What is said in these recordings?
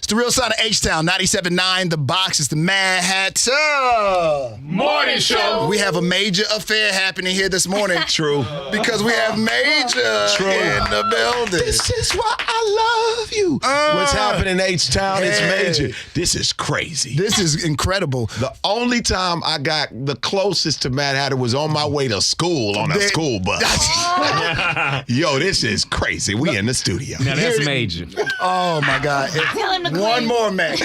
the real sound of H-Town, 97.9 The Box. It's the Madd Hatta Morning Show. We have a major affair happening here this morning. True. Because we have Major in the building. This is why I love you. What's happening in H-Town? It's Major. This is crazy. This is incredible. The only time I got the closest to Madd Hatta was on my way to school on a school bus. Yo, this is crazy. We in the studio. Now that's Major. Oh my God! Tell him to One quit. more, Mac.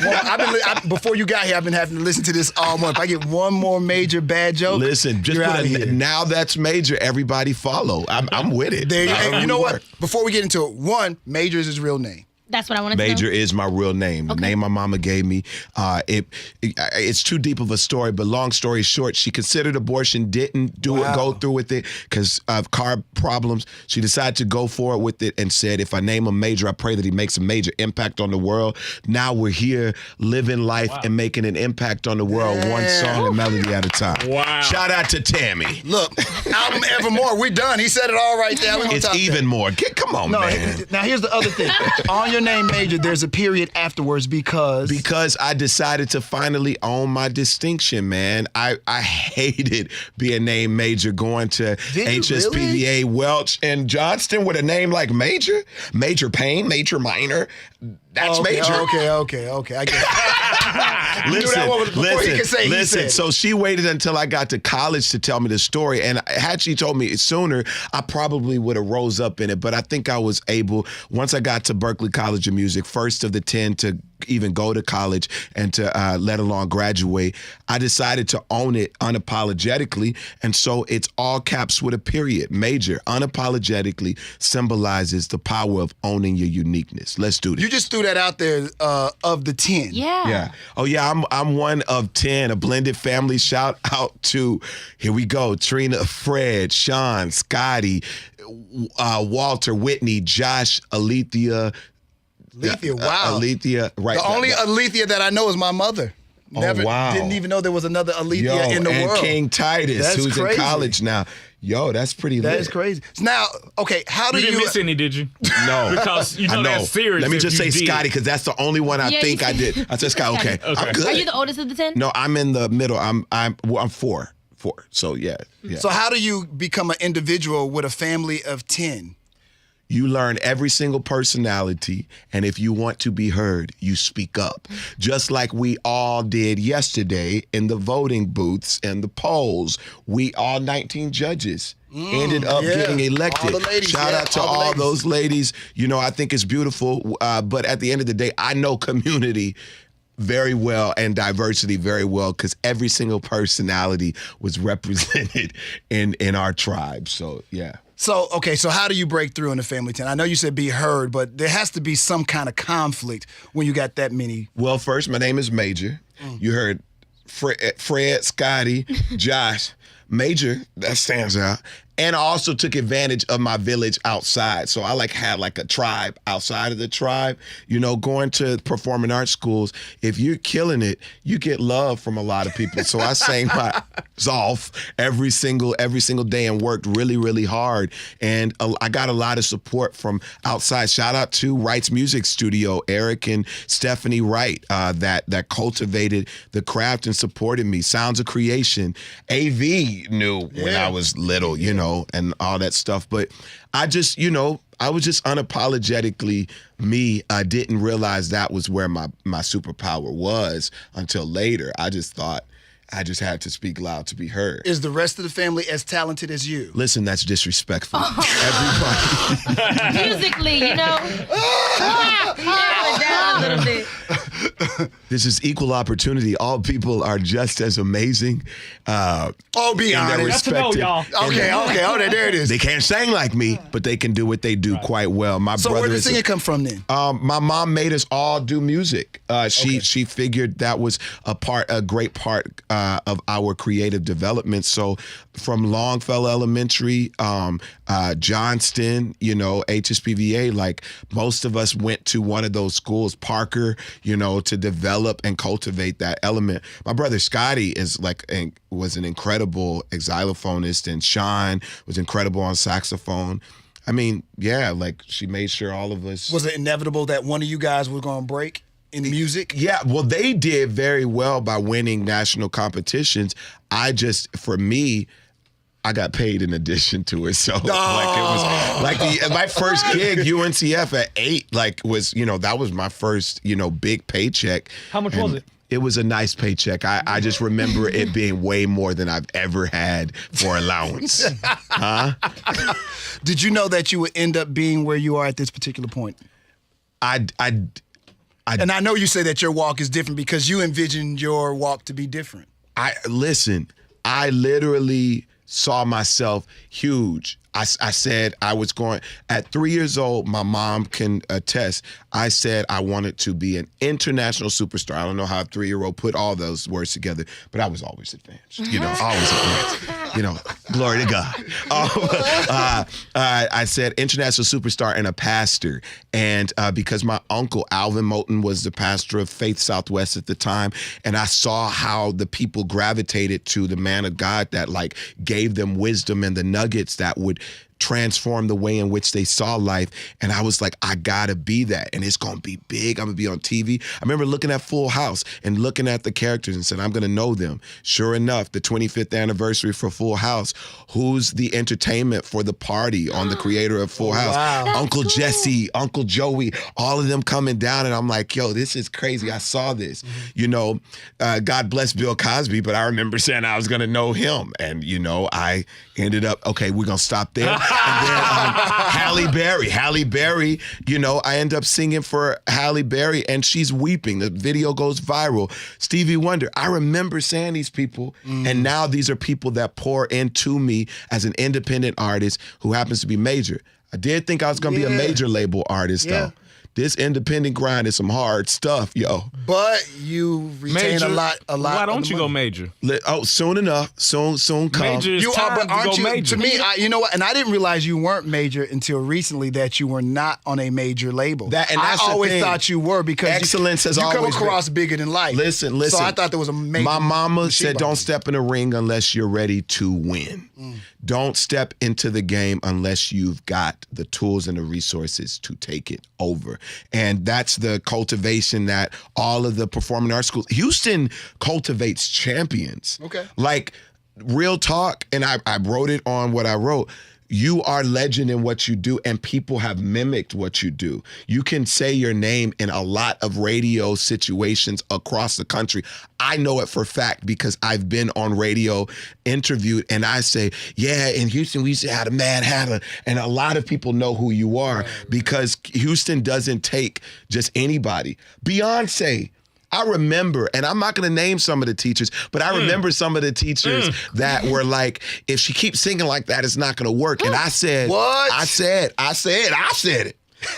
Before you got here, I've been having to listen to this all morning. If I get one more major bad joke, Listen, just you're put outta here. now that's Major. Everybody follow. I'm with it. There you, However and you know we what? work. Before we get into it, one, Major is his real name. That's what I wanted Major to know. is my real name. The name my mama gave me. It's too deep of a story, but long story short, she considered abortion, didn't go through with it because of car problems. She decided to go forward with it and said, if I name him Major, I pray that he makes a major impact on the world. Now we're here living life and making an impact on the world, one song and melody at a time. Wow. Shout out to Tammy. Look, album Evermore, we're done. He said it all right there. We gonna It's top even that. more. Come on, No, man. now here's the other thing. On your name, Major, there's a period afterwards Because I decided to finally own my distinction, man. I hated being named Major, going to Did you HSPVA, Welch, and Johnston with a name like Major. Major Payne, Major Minor. That's Major. Okay. I get it. You knew that one was before he could say he listen. said it. So she waited until I got to college to tell me the story. And had she told me sooner, I probably would have rose up in it. But I think I was able, once I got to Berklee College of Music, first of the 10 to even go to college and to let alone graduate, I decided to own it unapologetically. And so it's all caps with a period. Major, unapologetically symbolizes the power of owning your uniqueness. Let's do this. You just threw that out there of the 10. Yeah. Yeah. Oh yeah, I'm one of 10, a blended family. Shout out to, here we go, Trina, Fred, Sean, Scotty, Walter, Whitney, Josh, Alethea. Alethea, wow. Alethea, right. The only Alethea that I know is my mother. Never, wow. Didn't even know there was another Alethea in the and world. King Titus, That's who's crazy. in college now. Yo, that's pretty lit. That is crazy. So now, okay, how do You you... didn't miss any, did you? No. Because you know I know. that's serious. Let me if just you say did. Scotty, because that's the only one I Yeah, think you I said- did. I said Scotty, okay. Okay. I'm good. Are you the oldest of the 10? No, I'm in the middle. I'm four. So yeah. So how do you become an individual with a family of 10? You learn every single personality, and if you want to be heard, you speak up. Just like we all did yesterday in the voting booths and the polls. We all 19 judges ended up getting elected. All the ladies, Shout out to all the all ladies. those ladies. You know, I think it's beautiful, but at the end of the day, I know community very well and diversity very well because every single personality was represented in our tribe. So, yeah. So, okay, so how do you break through in the family 10? I know you said be heard, but there has to be some kind of conflict when you got that many. Well, first, my name is Major. You heard Fred, Scotty, Josh. Major, that stands out. And I also took advantage of my village outside. So I had a tribe outside of the tribe. You know, going to performing arts schools, if you're killing it, you get love from a lot of people. So I sang my off every single day and worked really, really hard. And I got a lot of support from outside. Shout out to Wright's Music Studio, Eric and Stephanie Wright, that cultivated the craft and supported me. Sounds of Creation, AV knew when I was little, you know, and all that stuff. But I just, I was just unapologetically me. I didn't realize that was where my superpower was until later. I just thought I just had to speak loud to be heard. Is the rest of the family as talented as you? Listen, that's disrespectful. Everybody. Musically, you know. Down a little bit. This is equal opportunity. All people are just as amazing. Oh, be in their honest. That's a no, respective- y'all. Okay. Oh, there it is. They can't sing like me, but they can do what they do quite well. My So brother where did is singing come from then? my mom made us all do music. She figured that was a great part of our creative development. So from Longfellow Elementary, Johnston, HSPVA, like most of us went to one of those schools, Parker, to develop and cultivate that element. My brother Scotty was an incredible xylophonist, and Sean was incredible on saxophone. I mean, yeah, she made sure all of us. Was it inevitable that one of you guys was going to break? in music? Yeah, well, they did very well by winning national competitions. For me, I got paid in addition to it. So like it was like my first gig, UNCF at 8, like was, that was my first, big paycheck. How much was it? It was a nice paycheck. I just remember it being way more than I've ever had for allowance. Did you know that you would end up being where you are at this particular point? And I know you say that your walk is different because you envisioned your walk to be different. Listen, I literally saw myself huge. I said I was going, at 3 years old, my mom can attest, I said I wanted to be an international superstar. I don't know how a 3-year-old put all those words together, but I was always advanced, always advanced, glory to God. I said international superstar and a pastor. And because my uncle, Alvin Moulton, was the pastor of Faith Southwest at the time, and I saw how the people gravitated to the man of God that like gave them wisdom and the nuggets that would transform the way in which they saw life. And I was like, I gotta be that. And it's gonna be big. I'm gonna be on TV. I remember looking at Full House and looking at the characters and said, I'm gonna know them. Sure enough, the 25th anniversary for Full House, who's the entertainment for the party on the creator of Full House? Wow. Uncle Jesse, Uncle Joey, all of them coming down. And I'm like, yo, this is crazy. I saw this. God bless Bill Cosby, but I remember saying I was gonna know him. And, I ended up, okay, we're gonna stop there. And then Halle Berry, I end up singing for Halle Berry and she's weeping. The video goes viral. Stevie Wonder. I remember saying these people, and now these are people that pour into me as an independent artist who happens to be major. I did think I was going to be a major label artist, though. This independent grind is some hard stuff, yo. But you retain Major, a lot. Why don't of the you money. go major? Soon enough. Soon come. Major is time but to aren't go you? major. To me, you know what? And I didn't realize you weren't major until recently. That you were not on a major label. That's I the always thing. thought you were because Excellence has you come always across bigger than life. Listen. So I thought there was a major. My mama machine said, behind don't you. step in the ring unless you're ready to win. Don't step into the game unless you've got the tools and the resources to take it over. And that's the cultivation that all of the performing arts schools, Houston cultivates champions. Okay. Like, real talk, and I wrote it on what I wrote. You are legend in what you do, and people have mimicked what you do. You can say your name in a lot of radio situations across the country. I know it for a fact because I've been on radio interviewed, and I say, yeah, in Houston, we used to have a Madd Hatta, and a lot of people know who you are because Houston doesn't take just anybody. Beyonce, I remember, and I'm not going to name some of the teachers, but I remember some of the teachers that were like, if she keeps singing like that, it's not going to work. And I said, What? I said it.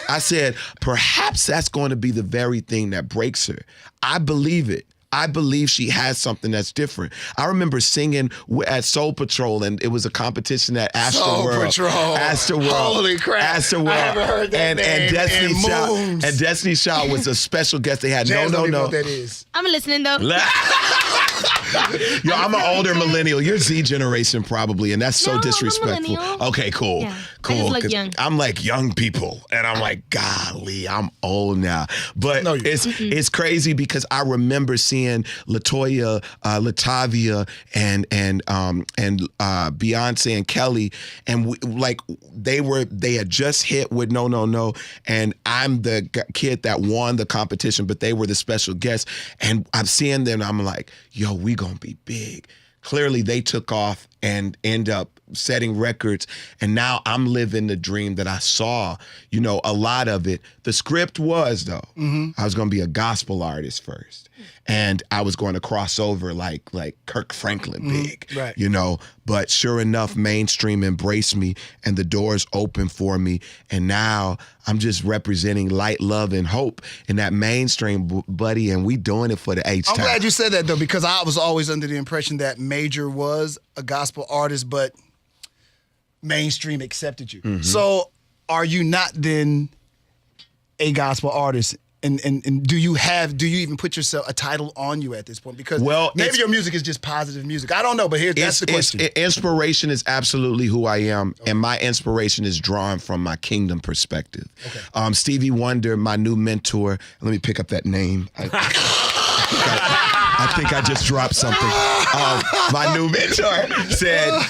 I said, perhaps that's going to be the very thing that breaks her. I believe it. I believe she has something that's different. I remember singing at Soul Patrol, and it was a competition at Astroworld. Astroworld. Holy crap. Astroworld. I haven't heard that and name Destiny in Child. moons. And Destiny Child was a special guest. They had Jazz don't even know no. what that is. I'm listening though. Yo, I'm an older millennial. You're Z generation probably, and that's so No, I'm a disrespectful. millennial. Okay, cool. Yeah, I Cool. just look 'Cause young. I'm like young people, and I'm like, golly, I'm old now. But No, you're it's crazy because I remember seeing LaToya, Latavia, and Beyonce and Kelly, and they had just hit with No, and I'm the kid that won the competition, but they were the special guests, and I'm seeing them, and I'm like, yo, we gonna be big. Clearly, they took off and end up setting records, and now I'm living the dream that I saw. A lot of it. The script was, though, I was going to be a gospel artist first, and I was going to cross over like Kirk Franklin big, right. But sure enough, mainstream embraced me, and the doors opened for me, and now I'm just representing light, love, and hope in that mainstream, buddy, and we doing it for the H-Town. I'm glad you said that, though, because I was always under the impression that Major was a gospel artist, but mainstream accepted you. So are you not then a gospel artist And do you even put yourself a title on you at this point? Because maybe your music is just positive music. I don't know, but that's the question. Inspiration is absolutely who I am, and my inspiration is drawn from my kingdom perspective. Okay. Stevie Wonder, my new mentor. Let me pick up that name. I think I just dropped something. My new mentor said,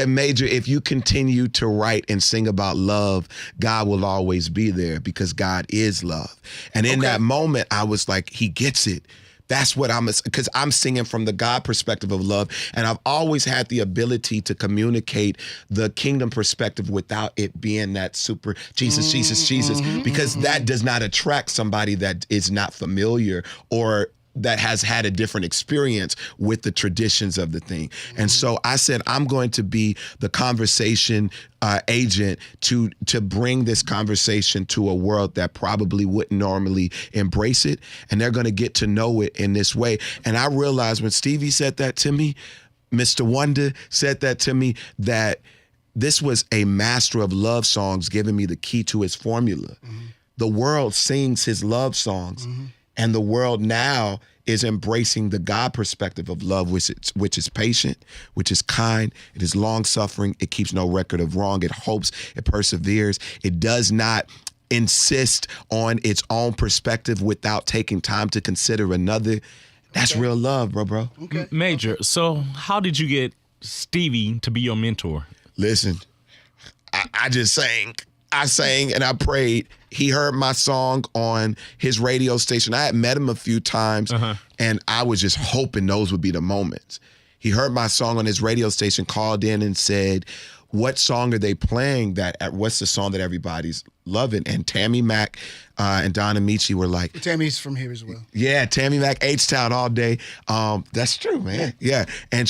Major, if you continue to write and sing about love, God will always be there because God is love. And in that moment, I was like, he gets it. That's what because I'm singing from the God perspective of love. And I've always had the ability to communicate the kingdom perspective without it being that super Jesus, because that does not attract somebody that is not familiar or that has had a different experience with the traditions of the thing. And so I said, I'm going to be the conversation agent to bring this conversation to a world that probably wouldn't normally embrace it. And they're going to get to know it in this way. And I realized when Stevie said that to me, Mr. Wonder said that to me, that this was a master of love songs giving me the key to his formula. The world sings his love songs. And the world now is embracing the God perspective of love, which is patient, which is kind, it is long-suffering, it keeps no record of wrong, it hopes, it perseveres, it does not insist on its own perspective without taking time to consider another. That's real love, bro. Okay. Major, so how did you get Stevie to be your mentor? Listen, I just sang. I sang and I prayed. He heard my song on his radio station. I had met him a few times, and I was just hoping those would be the moments. He heard my song on his radio station, called in and said, what song are they playing? What's the song that everybody's loving? And Tammy Mack and Donna Michi were like... Tammy's from here as well. Yeah, Tammy Mack, H-Town all day. That's true, man. Yeah. And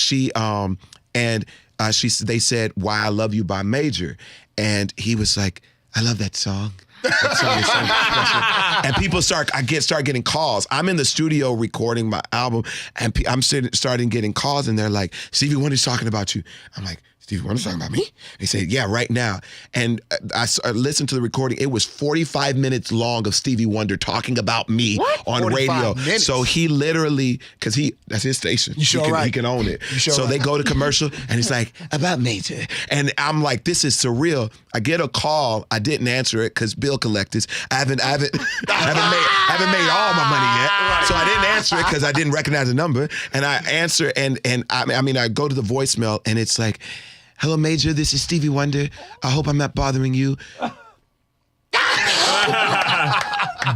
they said, Why I Love You by Major. And he was like, I love that song. That song is so special. And people start getting calls. I'm in the studio recording my album, and I'm starting getting calls, and they're like, Stevie Wonder's talking about you. I'm like, Stevie Wonder's talking about me? They say, yeah, right now. And I listened to the recording. It was 45 minutes long of Stevie Wonder talking about me on radio. Minutes. So he literally, because that's his station. You sure He can own it. So they go to commercial, and it's like, about Major. And I'm like, this is surreal. I get a call. I didn't answer it because bill collectors. I haven't made all my money yet. So I didn't answer it because I didn't recognize the number. And I answer, and I go to the voicemail, and it's like, hello, Major, this is Stevie Wonder. I hope I'm not bothering you.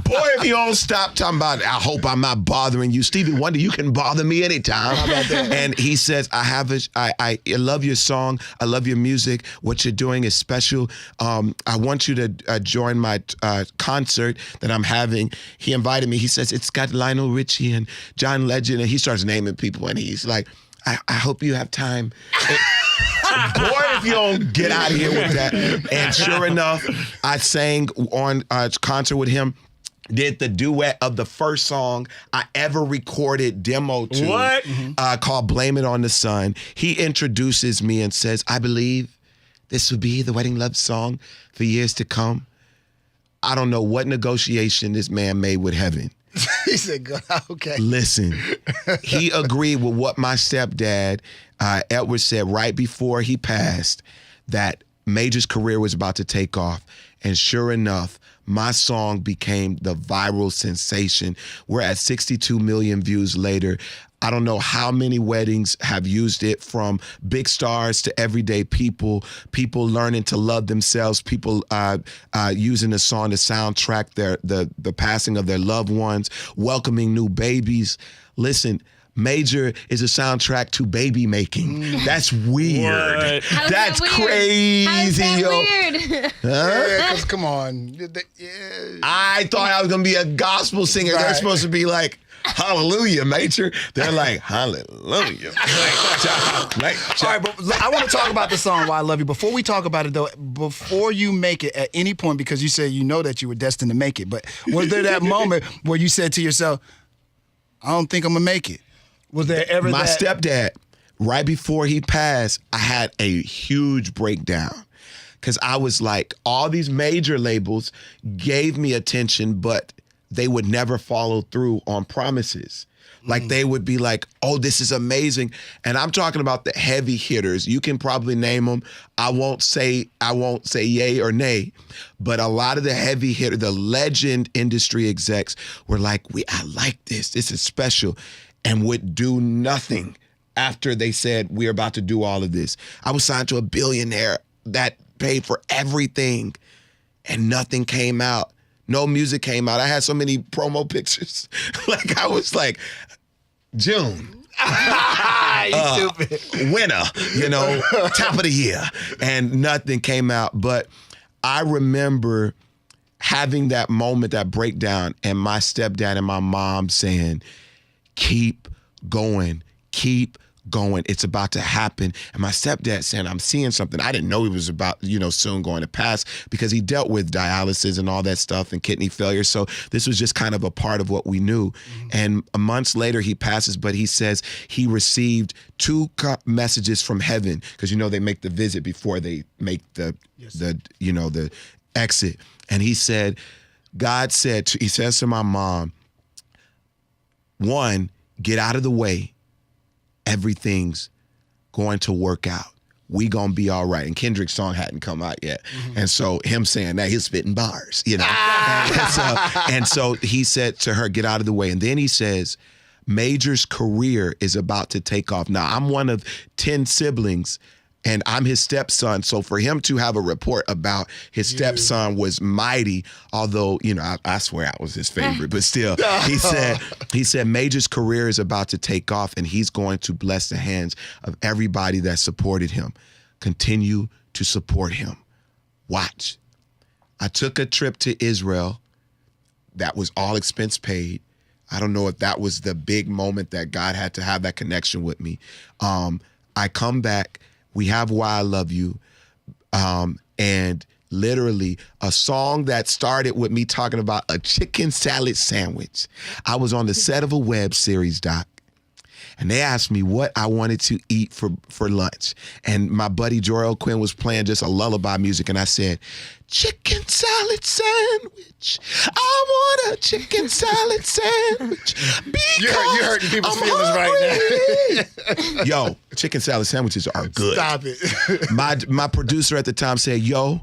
Boy, if you don't stop talking about, I hope I'm not bothering you. Stevie Wonder, you can bother me anytime. How about that? And he says, I love your song. I love your music. What you're doing is special. I want you to join my concert that I'm having. He invited me. He says, it's got Lionel Richie and John Legend. And he starts naming people. And he's like, I hope you have time. Boy, if you don't get out of here with that. And sure enough, I sang on a concert with him, did the duet of the first song I ever recorded demo to. Called Blame It on the Sun. He introduces me and says, I believe this will be the wedding love song for years to come. I don't know what negotiation this man made with heaven. He said, "God, okay." Listen, he agreed with what my stepdad, Edward, said right before he passed, that Major's career was about to take off. And sure enough, my song became the viral sensation. We're at 62 million views later. I don't know how many weddings have used it, from big stars to everyday people learning to love themselves, people using the song to soundtrack the passing of their loved ones, welcoming new babies. Listen, Major is a soundtrack to baby making. That's weird. That's crazy, yo. Weird? Yeah, because come on. I thought I was going to be a gospel singer. They're supposed to be like, hallelujah, Major. They're like, hallelujah. All right, but I want to talk about the song Why I Love You. Before we talk about it, though, before you make it at any point, because you said you know that you were destined to make it, but was there that moment where you said to yourself, I don't think I'm going to make it? Was there ever My stepdad, right before he passed, I had a huge breakdown. because I was like, all these major labels gave me attention, but they would never follow through on promises. Like they would be like, oh, this is amazing. And I'm talking about the heavy hitters. You can probably name them. I won't say yay or nay, but a lot of the heavy hitter, the legend industry execs were like, I like this. This is special, and would do nothing after they said, we're about to do all of this. I was signed to a billionaire that paid for everything, and nothing came out. No music came out. I had so many promo pictures. Like, I was like, June. Stupid. Winner, top of the year. And nothing came out. But I remember having that moment, that breakdown, and my stepdad and my mom saying, keep going, keep going. It's about to happen. And my stepdad saying, I'm seeing something. I didn't know he was about, soon going to pass, because he dealt with dialysis and all that stuff and kidney failure. So this was just kind of a part of what we knew. And months later he passes, but he says he received 2 messages from heaven, because they make the visit before they make the exit. And he said, he says to my mom, 1, get out of the way. Everything's going to work out. We gonna be all right. And Kendrick's song hadn't come out yet. And so him saying that, he's spitting bars, and so he said to her, get out of the way. And then he says, Major's career is about to take off. Now, I'm one of 10 siblings, and I'm his stepson. So for him to have a report about his stepson was mighty, although, I swear I was his favorite, but still, he said Major's career is about to take off, and he's going to bless the hands of everybody that supported him. Continue to support him. Watch. I took a trip to Israel. That was all expense paid. I don't know if that was the big moment that God had to have that connection with me. I come back. We have Why I Love You, and literally a song that started with me talking about a chicken salad sandwich. I was on the set of a web series, Doc, and they asked me what I wanted to eat for lunch. And my buddy Jorel Quinn was playing just a lullaby music, and I said, chicken salad sandwich. I want a chicken salad sandwich. You're hurting people's feelings right now. Yo, chicken salad sandwiches are good. Stop it. My producer at the time said, yo,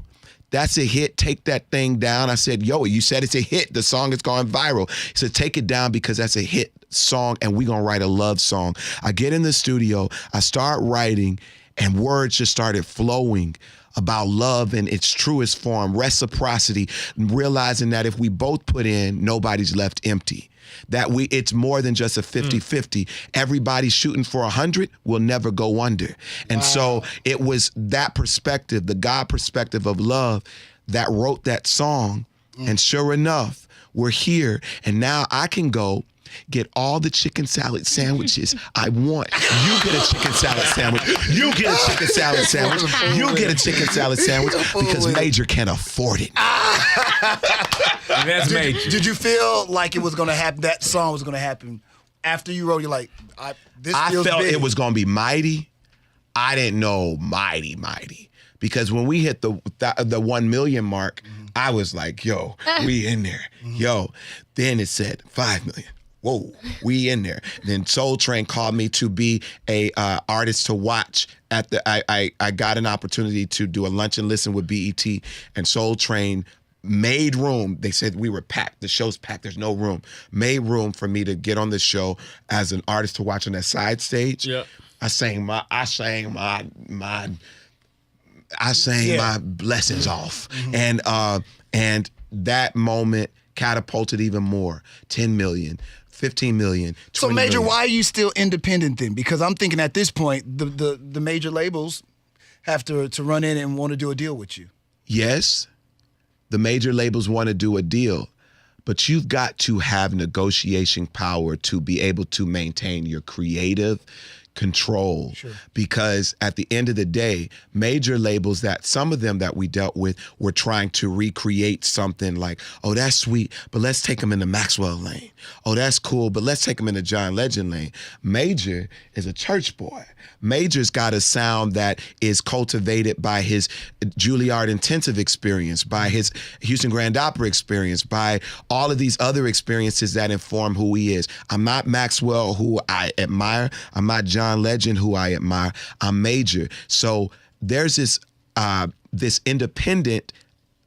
that's a hit. Take that thing down. I said, yo, you said it's a hit. The song is going viral. He said, take it down because that's a hit song and we're going to write a love song. I get in the studio. I start writing and words just started flowing about love in its truest form, reciprocity, realizing that if we both put in, nobody's left empty. That it's more than just a 50-50. Everybody shooting for 100 will never go under. And so it was that perspective, the God perspective of love, that wrote that song. And sure enough, we're here. And now I can go get all the chicken salad sandwiches I want. You get a chicken salad sandwich. You get a chicken salad sandwich. You get a chicken salad sandwich because Major can afford it. That's Major. Did you feel like it was going to happen, that song was going to happen after you wrote? You're like, this feels felt big. It was going to be mighty. I didn't know mighty. Because when we hit the 1 million mark, I was like, yo, we in there. Yo, then it said 5 million. Whoa, we in there. Then Soul Train called me to be a artist to watch at the. I got an opportunity to do a lunch and listen with BET, and Soul Train made room. They said we were packed. The show's packed. There's no room. Made room for me to get on the show as an artist to watch on that side stage. Yeah. I sang my blessings off, and that moment catapulted even more. 10 million. 15 million, 20 So, Major, million. why are you still independent then? Because I'm thinking at this point, the major labels have to run in and want to do a deal with you. Yes, the major labels want to do a deal, but you've got to have negotiation power to be able to maintain your creative, control. Because at the end of the day, major labels that some of them that we dealt with were trying to recreate something like, oh, that's sweet, but let's take them in the Maxwell lane. Oh, that's cool, but let's take them in the John Legend lane. Major is a church boy. Major's got a sound that is cultivated by his Juilliard intensive experience, by his Houston Grand Opera experience, by all of these other experiences that inform who he is. I'm not Maxwell, who I admire. I'm not John Legend, who I admire. I'm Major. So there's this independent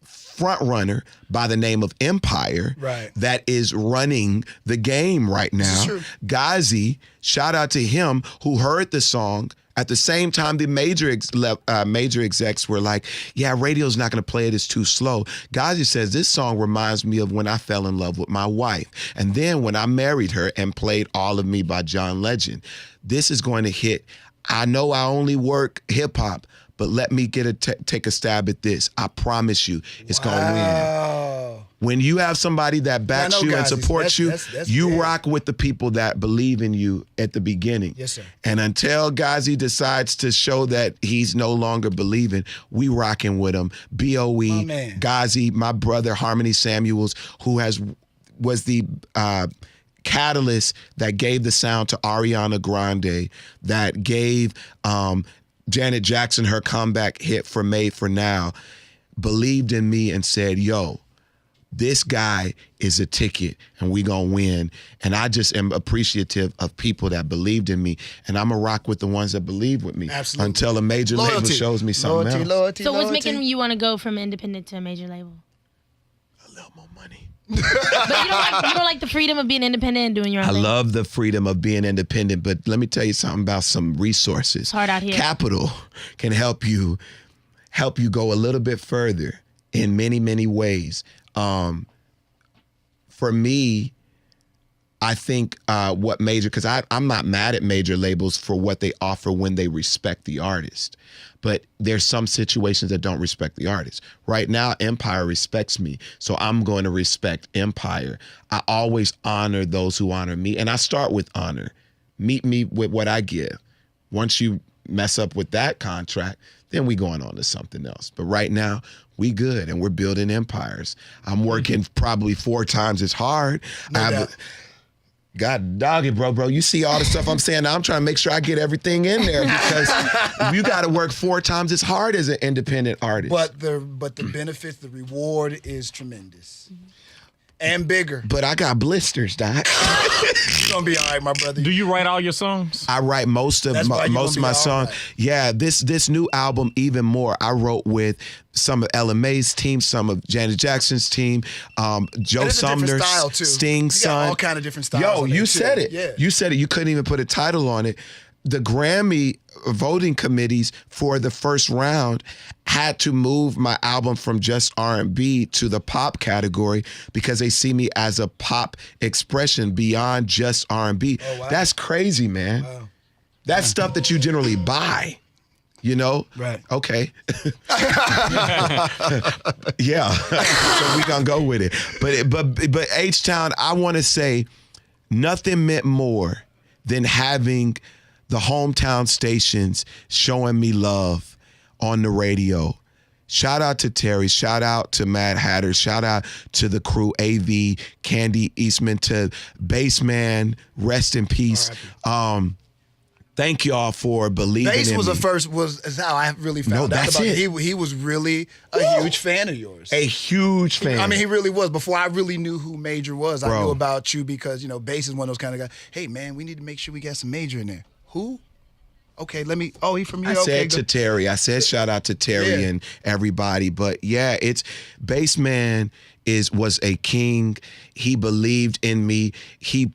front runner by the name of Empire that is running the game right now. Ghazi, shout out to him, who heard the song at the same time the major execs were like, yeah, radio's not going to play it, it's too slow. Ghazi says, this song reminds me of when I fell in love with my wife. And then when I married her and played All of Me by John Legend. This is going to hit. I know I only work hip hop, but let me take a stab at this. I promise you, it's gonna win. When you have somebody that backs you and supports you, you rock with the people that believe in you at the beginning. Yes, sir. And until Ghazi decides to show that he's no longer believing, we rocking with him. B.O.E., Ghazi, my brother Harmony Samuels, who was the catalyst that gave the sound to Ariana Grande, that gave Janet Jackson her comeback hit for Made for Now, believed in me and said, yo, this guy is a ticket and we gonna win. And I just am appreciative of people that believed in me. And I'm gonna rock with the ones that believe with me. Absolutely. Until a major label shows me something else. Loyalty, so what's making you want to go from independent to a major label? A little more money. But you don't like the freedom of being independent and doing your own thing? I love the freedom of being independent, but let me tell you something about some resources. It's hard out here. Capital can help you go a little bit further in many, many ways. For me, I think what major, because I'm not mad at major labels for what they offer when they respect the artist. But there's some situations that don't respect the artist. Right now, Empire respects me, so I'm going to respect Empire. I always honor those who honor me, and I start with honor. Meet me with what I give. Once you mess up with that contract, then we going on to something else. But right now, we good, and we're building empires. I'm working probably 4 times as hard. God dog it, bro. You see all the stuff I'm saying now? I'm trying to make sure I get everything in there because you got to work 4 times as hard as an independent artist. But the benefits, the reward is tremendous. And bigger. But I got blisters, Doc. It's gonna be all right, my brother. Do you write all your songs? I write most of my songs. Right. Yeah, this new album even more. I wrote with some of Ella Mae's team, some of Janet Jackson's team, Joe Sumner's, Sting's son. All kind of different styles. Yo, you said it. Yeah. You said it. You couldn't even put a title on it. The Grammy voting committees for the first round had to move my album from just R&B to the pop category because they see me as a pop expression beyond just R&B. Oh, wow. That's crazy, man. Wow. That's stuff that you generally buy. You know? Right. Okay. Yeah. So we gonna go with it. But H-Town, I want to say nothing meant more than having the hometown stations showing me love on the radio. Shout out to Terry, shout out to Madd Hatta, shout out to the crew, AV, Candy Eastman, to Bassman, rest in peace. Thank y'all for believing in me. Bass was how I really found out about it. He was really a huge fan of yours. A huge fan. I mean, he really was. Before I really knew who Major was, I knew about you because, Bass is one of those kind of guys. Hey, man, we need to make sure we got some Major in there. Who? Okay, he from here. I said to Terry. I said shout out to Terry and everybody. But yeah, it's Bassman was a king. He believed in me. He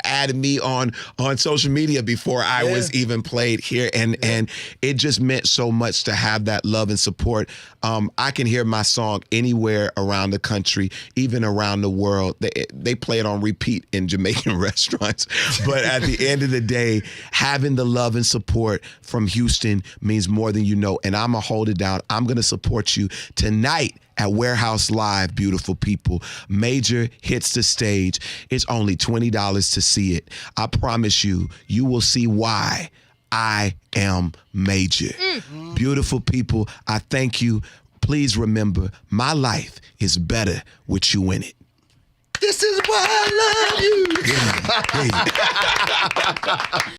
added me on social media before I was even played here. And it just meant so much to have that love and support. I can hear my song anywhere around the country, even around the world. They play it on repeat in Jamaican restaurants. But at the end of the day, having the love and support from Houston means more than you know. And I'm going to hold it down. I'm going to support you tonight at Warehouse Live, beautiful people. Major hits the stage. It's only $20 to see it. I promise you, you will see why I am Major. Beautiful people, I thank you. Please remember, my life is better with you in it. This is why I love you. Yeah.